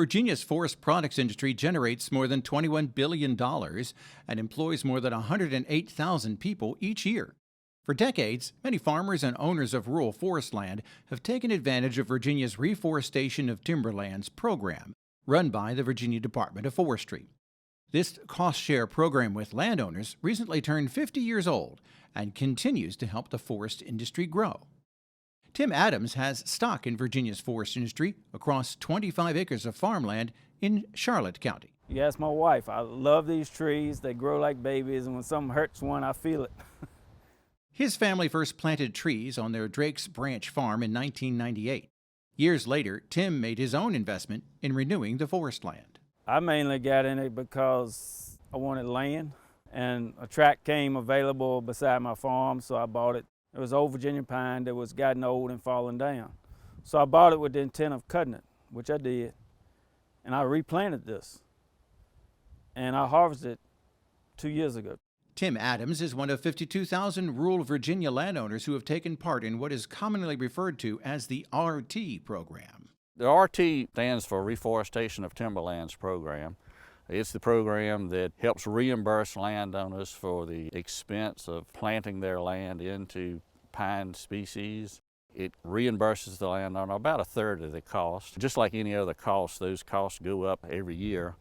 Virginia's forest products industry generates more than $21 billion and employs more than 108,000 people each year. For decades, many farmers and owners of rural forest land have taken advantage of Virginia's Reforestation of Timberlands program, run by the Virginia Department of Forestry. This cost-share program with landowners recently turned 50 years old and continues to help the forest industry grow. Tim Adams has stock in Virginia's forest industry across 25 acres of farmland in Charlotte County. You ask my wife, I love these trees. They grow like babies, and when something hurts one, I feel it. His family first planted trees on their Drake's Branch farm in 1998. Years later, Tim made his own investment in renewing the forest land. I mainly got in it because I wanted land, and a tract came available beside my farm, so I bought it. It was old Virginia pine that was gotten old and falling down. So I bought it with the intent of cutting it, which I did, and I replanted this, and I harvested 2 years ago. Tim Adams is one of 52,000 rural Virginia landowners who have taken part in what is commonly referred to as the RT program. The RT stands for Reforestation of Timberlands program. It's the program that helps reimburse landowners for the expense of planting their land into pine species. It reimburses the landowner about a third of the cost. Just like any other cost, those costs go up every year,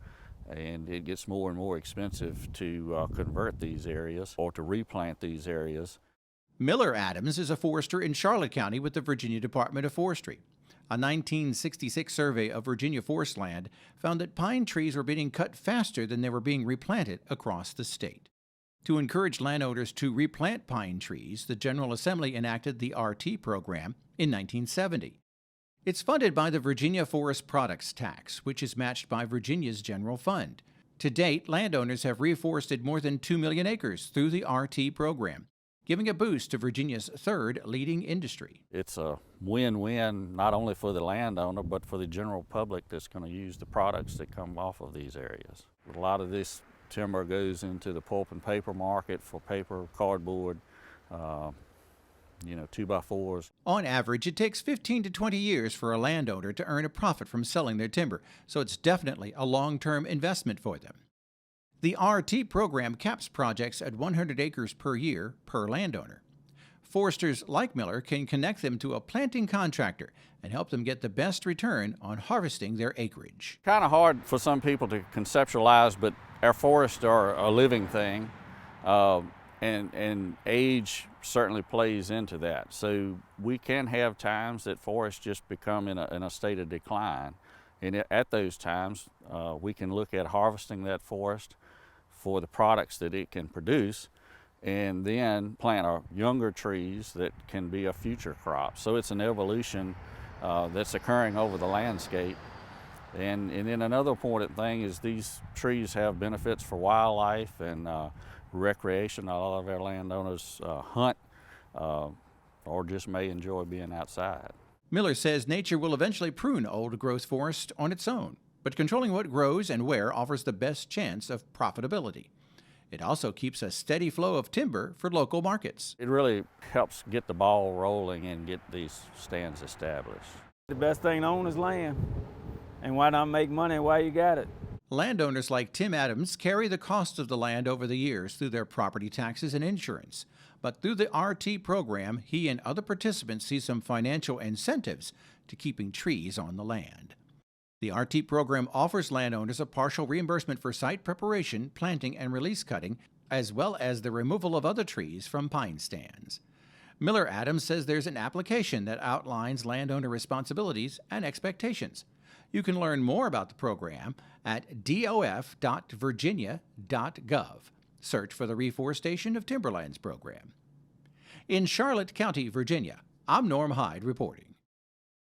and it gets more and more expensive to convert these areas or to replant these areas. Miller Adams is a forester in Charlotte County with the Virginia Department of Forestry. A 1966 survey of Virginia forest land found that pine trees were being cut faster than they were being replanted across the state. To encourage landowners to replant pine trees, the General Assembly enacted the RT program in 1970. It's funded by the Virginia Forest Products Tax, which is matched by Virginia's general fund. To date, landowners have reforested more than 2 million acres through the RT program, giving a boost to Virginia's third leading industry. It's a win-win not only for the landowner, but for the general public that's going to use the products that come off of these areas. A lot of this timber goes into the pulp and paper market for paper, cardboard, 2x4s. On average, it takes 15 to 20 years for a landowner to earn a profit from selling their timber, so it's definitely a long-term investment for them. The RT program caps projects at 100 acres per year per landowner. Foresters like Miller can connect them to a planting contractor and help them get the best return on harvesting their acreage. Kind of hard for some people to conceptualize, but our forests are a living thing, and age certainly plays into that. So we can have times that forests just become in a state of decline. And at those times, we can look at harvesting that forest for the products that it can produce, and then plant our younger trees that can be a future crop. So it's an evolution that's occurring over the landscape. And then another important thing is these trees have benefits for wildlife and recreation. A lot of our landowners hunt or just may enjoy being outside. Miller says nature will eventually prune old-growth forest on its own, but controlling what grows and where offers the best chance of profitability. It also keeps a steady flow of timber for local markets. It really helps get the ball rolling and get these stands established. The best thing to own is land, and why not make money while you got it? Landowners like Tim Adams carry the cost of the land over the years through their property taxes and insurance. But through the RT program, he and other participants see some financial incentives to keeping trees on the land. The RT program offers landowners a partial reimbursement for site preparation, planting, and release cutting, as well as the removal of other trees from pine stands. Miller Adams says there's an application that outlines landowner responsibilities and expectations. You can learn more about the program at dof.virginia.gov. Search for the Reforestation of Timberlands program. In Charlotte County, Virginia, I'm Norm Hyde reporting.